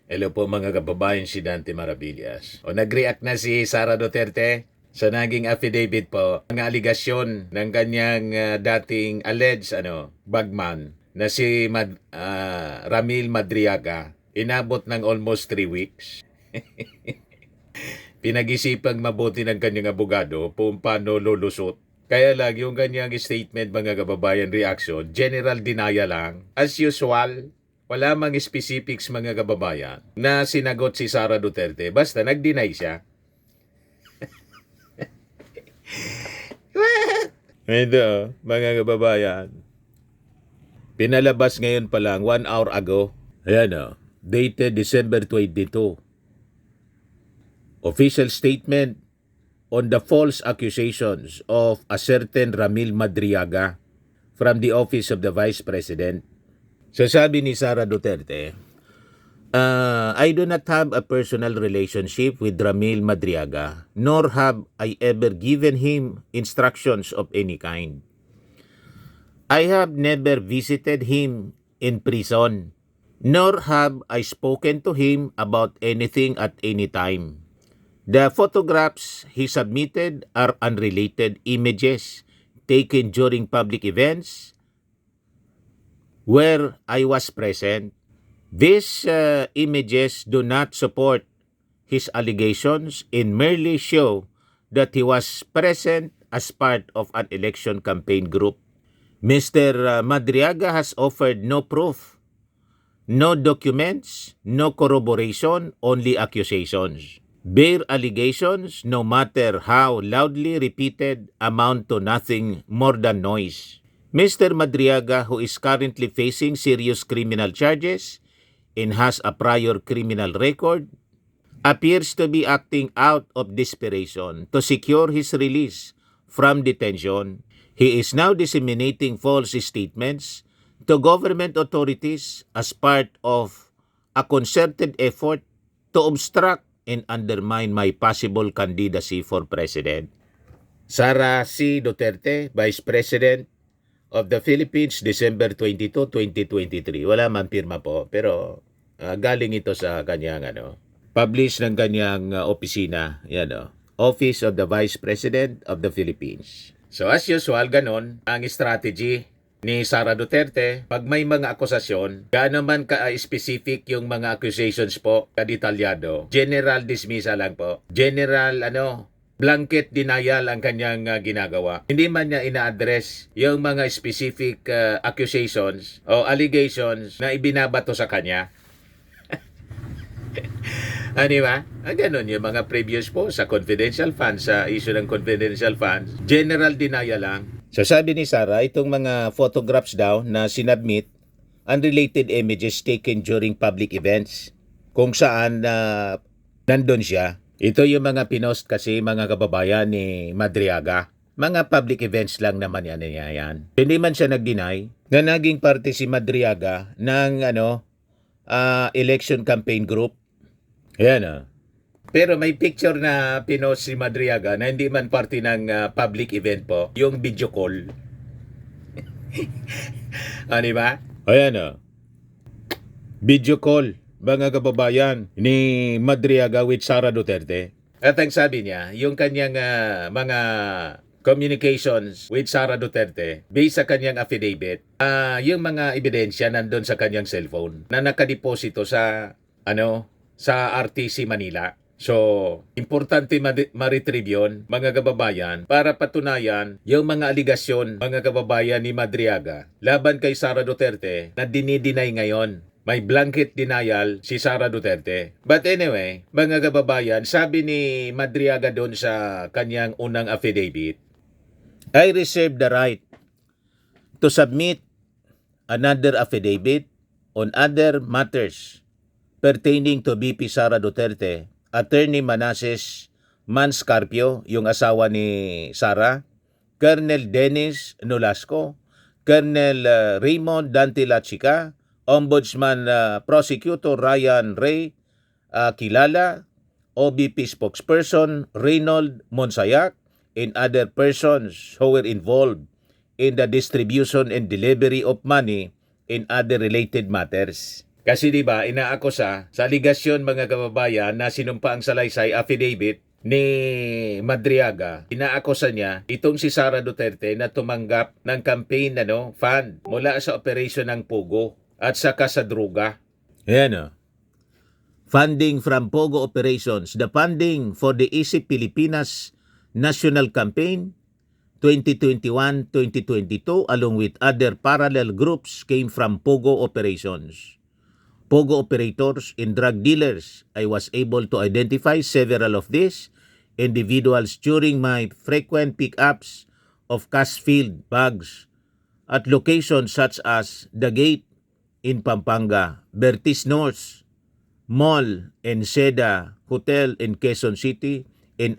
Hello po mga kababayan, si Dante Maravillas. O nag-react na si Sara Duterte sa naging affidavit po ng aligasyon ng kanyang dating alleged bagman na si Ramil Madriaga. Inabot ng almost 3 weeks. Pinag-isipang mabuti ng kanyang abogado kung paano lulusot. Kaya lang yung kanyang statement mga kababayan reaction, general denial lang. As usual, wala mang specifics mga kababayan na sinagot si Sara Duterte. Basta nag-deny siya. Ito, mga kababayan. Pinalabas ngayon pa lang, 1 hour ago. Ayan dated December 22. Official statement on the false accusations of a certain Ramil Madriaga from the office of the Vice President. So sabi ni Sara Duterte, I do not have a personal relationship with Ramil Madriaga, nor have I ever given him instructions of any kind. I have never visited him in prison, nor have I spoken to him about anything at any time. The photographs he submitted are unrelated images taken during public events where I was present. These images do not support his allegations and merely show that he was present as part of an election campaign group. Mr. Madriaga has offered no proof, no documents, no corroboration, only accusations. Bare allegations, no matter how loudly repeated, amount to nothing more than noise. Mr. Madriaga, who is currently facing serious criminal charges and has a prior criminal record, appears to be acting out of desperation to secure his release from detention. He is now disseminating false statements to government authorities as part of a concerted effort to obstruct and undermine my possible candidacy for president. Sara C. Duterte, Vice President of the Philippines, December 22, 2023. Wala man pirma po, pero galing ito sa kanyang publish ng kanyang opisina. Yan Office of the Vice President of the Philippines. So as usual, ganon ang strategy ni Sara Duterte. Pag may mga akusasyon, gaano man ka-specific yung mga accusations po, kadetalyado, general dismissal lang po. General blanket denial ang kanyang ginagawa. Hindi man niya ina-address yung mga specific accusations o allegations na ibinabato sa kanya. Di ba? Ganon yung mga previous po sa confidential funds, sa issue ng confidential funds. General denial lang. So sabi ni Sara, itong mga photographs daw na sinubmit, unrelated images taken during public events, kung saan nandun siya. Ito yung mga pinost kasi mga kababayan ni Madriaga. Mga public events lang naman yan. Hindi man siya nag-deny na naging parte si Madriaga ng election campaign group. Ayan Pero may picture na pinost si Madriaga na hindi man parte ng public event po. Yung video call. Di ba? Ayan video call, mga kababayan, ni Madriaga with Sara Duterte. At ang sabi niya, yung kanyang mga communications with Sara Duterte based sa kanyang affidavit, yung mga ebidensya nandun sa kanyang cellphone na nakadeposito sa sa RTC Manila. So, importante ma-retrieve yun, mga kababayan, para patunayan yung mga aligasyon, mga kababayan ni Madriaga, laban kay Sara Duterte na dinideny ngayon. May blanket denial si Sara Duterte. But anyway, mga kababayan, sabi ni Madriaga doon sa kanyang unang affidavit, I reserve the right to submit another affidavit on other matters pertaining to VP Sara Duterte, Attorney Manasseh Manscarpio, yung asawa ni Sara, Colonel Dennis Nolasco, Colonel Raymond Dante Lachica, Ombudsman Prosecutor Ryan Ray Kilala, OBP spokesperson Reynold Monsayak, and other persons who were involved in the distribution and delivery of money and other related matters. Kasi 'di ba, inaakusa sa aligasyon mga kababayan na sinumpa ang salaysay affidavit ni Madriaga, inaakusa niya itong si Sara Duterte na tumanggap ng campaign fund mula sa operasyon ng Pogo at saka sa droga. Ayan o. Funding from Pogo operations, the funding for the ISIP Pilipinas National Campaign 2021-2022 along with other parallel groups came from Pogo operations. Pogo operators and drug dealers. I was able to identify several of these individuals during my frequent pickups of cash-filled bags at locations such as The Gate in Pampanga, Bertis North Mall and Seda Hotel in Quezon City, and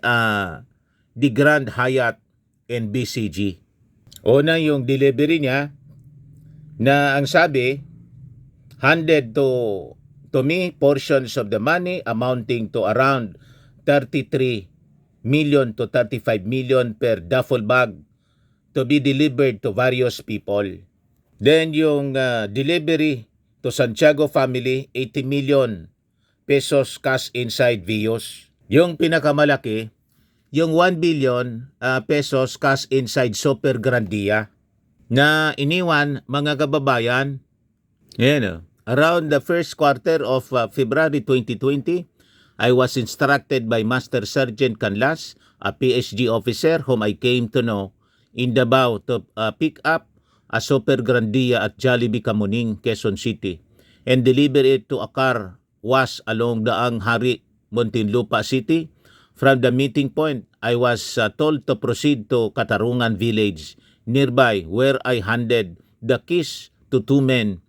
the Grand Hyatt and BCG. Una yung delivery niya na ang sabi, handed to me portions of the money amounting to around 33 million to 35 million per duffel bag to be delivered to various people. Then yung delivery to Santiago family, 80 million pesos cash inside Vios. Yung pinakamalaki, yung 1 billion pesos cash inside Super Grandia na iniwan mga kababayan. Yan, around the first quarter of February 2020, I was instructed by Master Sergeant Canlas, a PSG officer whom I came to know in Davao, to pick up a Super Grandia at Jollibee Kamuning, Quezon City and deliver it to a car wash along Daang Hari, Muntinlupa City. From the meeting point, I was told to proceed to Katarungan Village nearby where I handed the keys to two men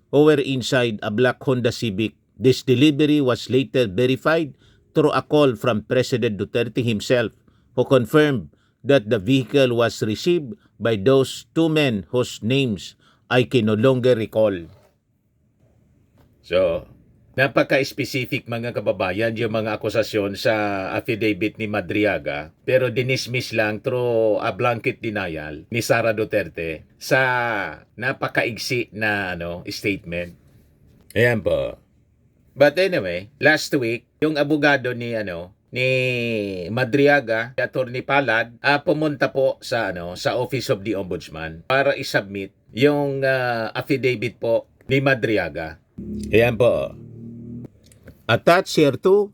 who were inside a black Honda Civic. This delivery was later verified through a call from President Duterte himself, who confirmed that the vehicle was received by those two men whose names I can no longer recall. So, napaka-specific mga kababayan yung mga akusasyon sa affidavit ni Madriaga, pero dinismiss lang through a blanket denial ni Sara Duterte sa napakaigsi na statement. Ayan po. But anyway, last week, yung abogado ni Madriaga, Attorney Palad, pumunta po sa sa Office of the Ombudsman para i-submit yung affidavit po ni Madriaga. Ayan po. Attached here too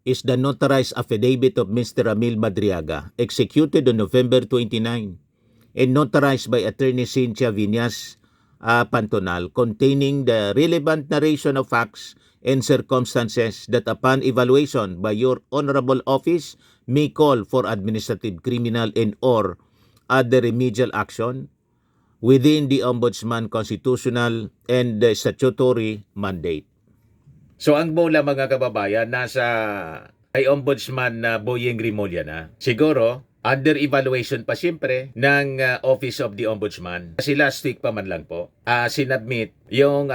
is the notarized affidavit of Mr. Ramil Madriaga, executed on November 29 and notarized by Attorney Cynthia Viñas Pantonal, containing the relevant narration of facts and circumstances that upon evaluation by your honorable office may call for administrative, criminal, and or other remedial action within the Ombudsman constitutional and statutory mandate. So ang bola mga kababayan nasa kay Ombudsman na Boyeng Rimulya na. Siguro under evaluation pa siyempre ng Office of the Ombudsman. Kasi last week pa man lang po sinubmit yung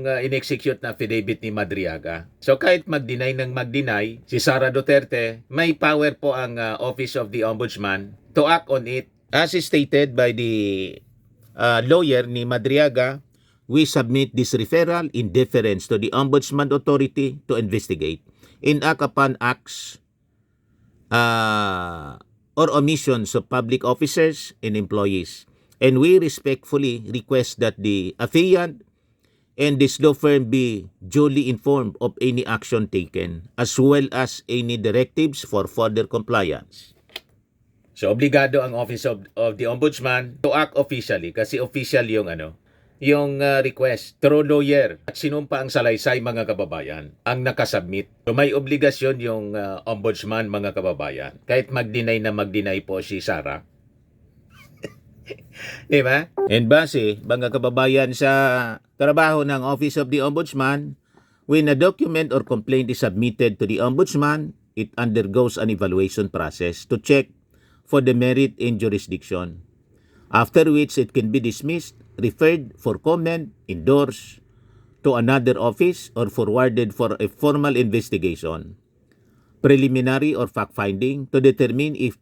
in-execute na affidavit ni Madriaga. So kahit mag-deny ng mag-deny si Sara Duterte, may power po ang Office of the Ombudsman to act on it. As stated by the lawyer ni Madriaga, we submit this referral in deference to the Ombudsman Authority to investigate and act upon acts or omissions of public officers and employees. And we respectfully request that the affiant and this law firm be duly informed of any action taken as well as any directives for further compliance. So obligado ang Office of the Ombudsman to act officially kasi official yung yung request through lawyer at sinumpa ang salaysay mga kababayan ang nakasubmit. So may obligasyon yung ombudsman mga kababayan kahit mag-deny na mag-deny po si Sara. Diba? And base mga kababayan sa trabaho ng Office of the Ombudsman, when a document or complaint is submitted to the Ombudsman, it undergoes an evaluation process to check for the merit and jurisdiction. After which it can be dismissed, referred for comment, endorsed to another office, or forwarded for a formal investigation, preliminary or fact-finding to determine if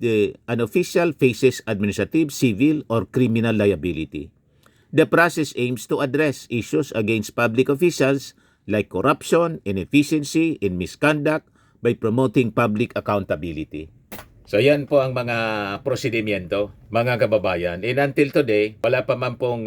an official faces administrative, civil, or criminal liability. The process aims to address issues against public officials like corruption, inefficiency, and misconduct by promoting public accountability. So yan po ang mga prosedimento, mga kababayan. And until today, wala pa man pong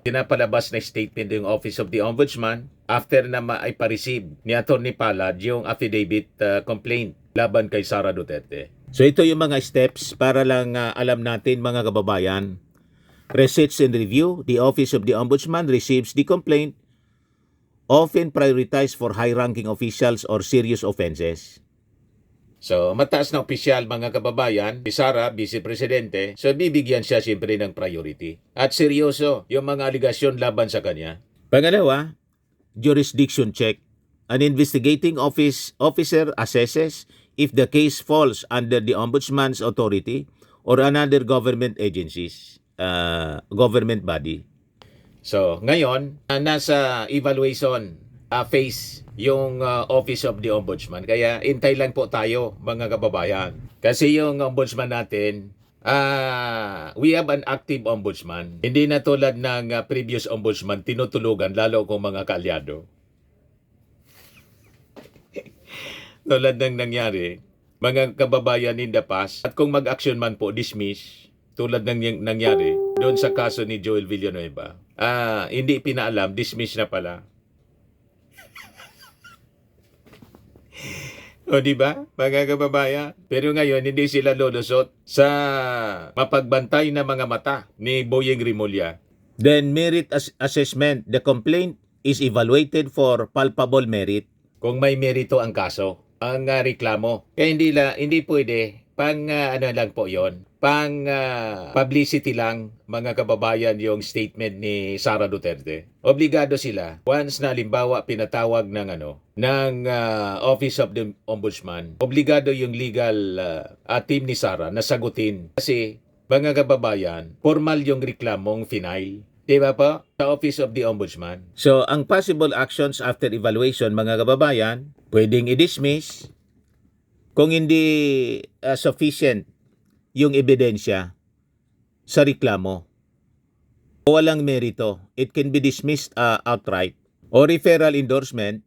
pinapalabas na statement ng Office of the Ombudsman after na maipareceive ni Atty. Palad yung affidavit complaint laban kay Sara Duterte. So ito yung mga steps para lang alam natin, mga kababayan. Research and review. The Office of the Ombudsman receives the complaint, often prioritized for high-ranking officials or serious offenses. So, mataas na opisyal, mga kababayan, si Sara, Vice Presidente, so bibigyan siya siyempre ng priority. At seryoso yung mga aligasyon laban sa kanya. Pangalawa, jurisdiction check. An investigating officer assesses if the case falls under the Ombudsman's authority or another government agencies, government body. So, ngayon, nasa evaluation phase yung Office of the Ombudsman. Kaya intay lang po tayo, mga kababayan. Kasi yung Ombudsman natin, we have an active Ombudsman. Hindi na tulad ng previous Ombudsman, tinutulugan, lalo kung mga kaalyado. Tulad ng nangyari, mga kababayan in the past, at kung mag-action man po, dismiss, tulad ng nangyari doon sa kaso ni Joel Villanueva. Hindi pinaalam, dismiss na pala. O diba, mga kababayan? Pero ngayon, hindi sila lulusot sa mapagbantay na mga mata ni Boyeng Rimulya. Then, merit assessment. The complaint is evaluated for palpable merit. Kung may merito ang kaso, ang reklamo. Kaya hindi pwede, pang ano lang po yon, pang publicity lang, mga kababayan, yung statement ni Sara Duterte. Obligado sila, once na halimbawa pinatawag ng Office of the Ombudsman, obligado yung legal team ni Sara na sagutin. Kasi, mga kababayan, formal yung reklamong final. Diba po? Sa Office of the Ombudsman. So, ang possible actions after evaluation, mga kababayan, pwedeng i-dismiss kung hindi sufficient yung ebidensya sa reklamo o walang merito. It can be dismissed outright. O referral endorsement,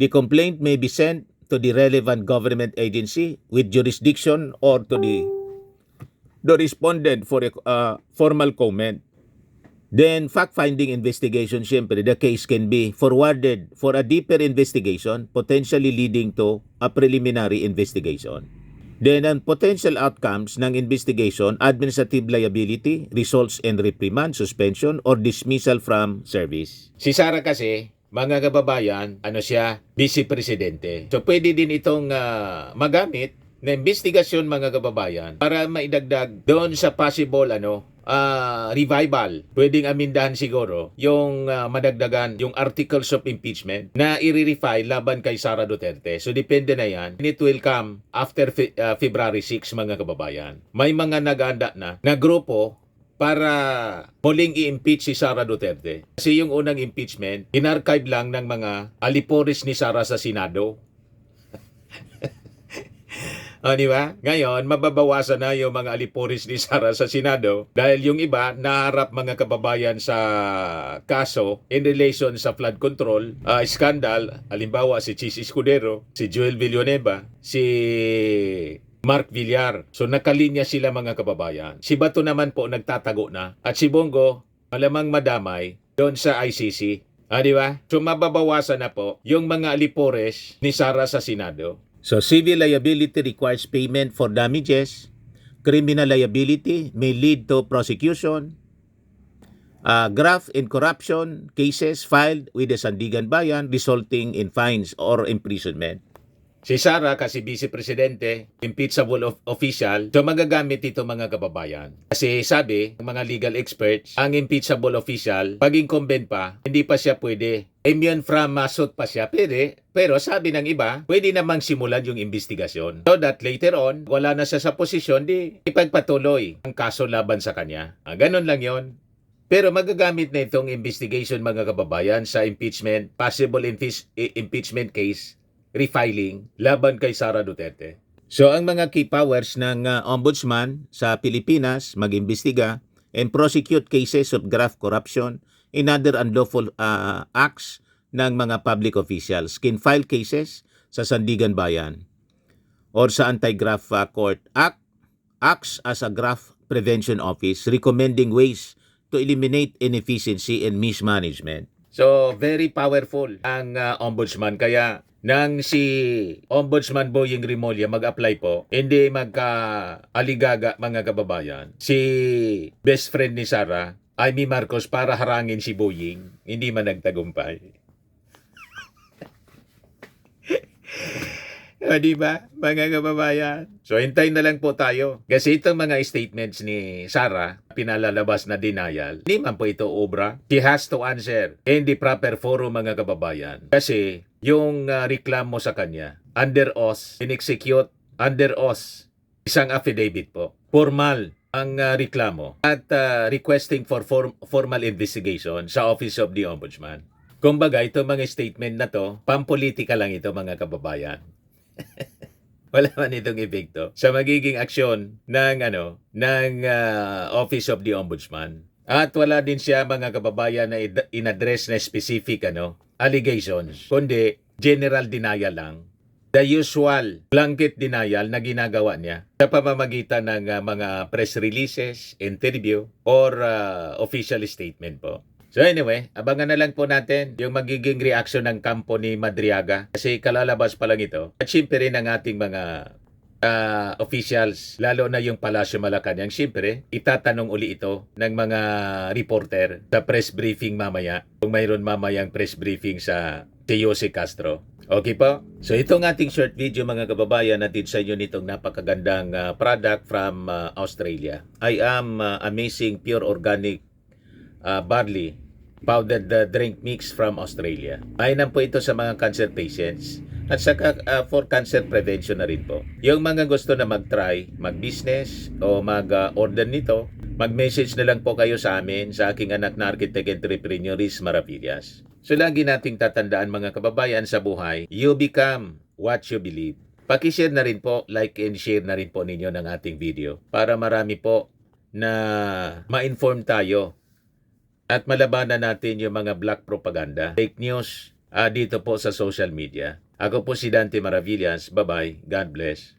the complaint may be sent to the relevant government agency with jurisdiction or to the respondent for a formal comment. Then, fact-finding investigation, siyempre, the case can be forwarded for a deeper investigation, potentially leading to a preliminary investigation. Then, ang potential outcomes ng investigation, administrative liability, results in reprimand, suspension, or dismissal from service. Si Sara kasi, mga kababayan, siya, Vice Presidente. So, pwede din itong magamit na investigasyon, mga kababayan, para maidagdag doon sa possible revival. Pwedeng amindahan siguro yung madagdagan yung articles of impeachment na i-refile laban kay Sara Duterte. So depende na yan. It will come after February 6, mga kababayan. May mga nag-aanda na grupo para muling i-impeach si Sara Duterte. Kasi yung unang impeachment, in-archive lang ng mga aliporis ni Sara sa Senado. Di ba? Ngayon, mababawasan na yung mga aliporis ni Sara sa Senado dahil yung iba naharap, mga kababayan, sa kaso in relation sa flood control, scandal, halimbawa si Chis Escudero, si Joel Villanueva, si Mark Villar. So nakalinya sila, mga kababayan. Si Bato naman po nagtatago na at si Bongo malamang madamay doon sa ICC. Di ba? So mababawasan na po yung mga alipores ni Sara sa Senado. So, civil liability requires payment for damages. Criminal liability may lead to prosecution. Graft and corruption cases filed with the Sandigan Bayan resulting in fines or imprisonment. Si Sara kasi Vice Presidente, impeachable official, so magagamit ito, mga kababayan. Kasi sabi ng mga legal experts, ang impeachable official, pag incumbent pa, hindi pa siya pwede. Immune from suit pa siya, pero sabi ng iba, pwede namang simulan yung investigasyon. So that later on, wala na siya sa posisyon, di ipagpatuloy ang kaso laban sa kanya. Ganon lang yon. Pero magagamit na itong investigation, mga kababayan, sa impeachment, possible impeachment case, refiling laban kay Sara Duterte. So ang mga key powers ng Ombudsman sa Pilipinas mag-imbestiga, and prosecute cases of graft corruption and other unlawful acts ng mga public officials can file cases sa Sandigan Bayan or sa Anti-Graft Court acts as a graft prevention office recommending ways to eliminate inefficiency and mismanagement. So, very powerful ang ombudsman. Kaya, nang si Ombudsman Boying Rimulya mag-apply po, hindi magka-aligaga mga kababayan. Si best friend ni Sara, Amy Marcos, para harangin si Boying, hindi man nagtagumpay. O, diba, mga kababayan? So, hintayin na lang po tayo. Kasi itong mga statements ni Sara, pinalalabas na denial, hindi man po ito obra. She has to answer in the proper forum, mga kababayan. Kasi, yung reklamo sa kanya, under oath, in-execute, under oath, isang affidavit po. Formal ang reklamo at requesting for formal investigation sa Office of the Ombudsman. Kumbaga, itong mga statement na to, pampolitika lang ito, mga kababayan. Wala man itong epekto sa magiging aksyon ng Office of the Ombudsman. At wala din siya, mga kababayan, na in-address na specific allegations, kundi general denial lang. The usual blanket denial na ginagawa niya sa pamamagitan ng mga press releases, interview, or official statement po. So anyway, abangan na lang po natin yung magiging reaction ng kampo ni Madriaga kasi kalalabas pa lang ito. At syempre rin ang ating mga officials, lalo na yung Palasyo Malacanang, syempre, itatanong uli ito ng mga reporter sa press briefing mamaya. Kung mayroon mamayang press briefing sa Jose Castro. Okay po? So itong ating short video, mga kababayan, natin sa inyo nitong napakagandang product from Australia. I am amazing pure organic barley powdered drink mix from Australia. Mainam po ito sa mga cancer patients at saka for cancer prevention na rin po. Yung mga gusto na mag-try, mag-business o mag-order nito, mag-message na lang po kayo sa amin, sa aking anak na architect entrepreneur Riz Maravillas. So lagi nating tatandaan, mga kababayan, sa buhay, you become what you believe. Paki-share na rin po, like and share na rin po ninyo ng ating video para marami po na ma-inform tayo at malabanan natin yung mga black propaganda, fake news dito po sa social media. Ako po si Dante Maravillas. Bye-bye. God bless.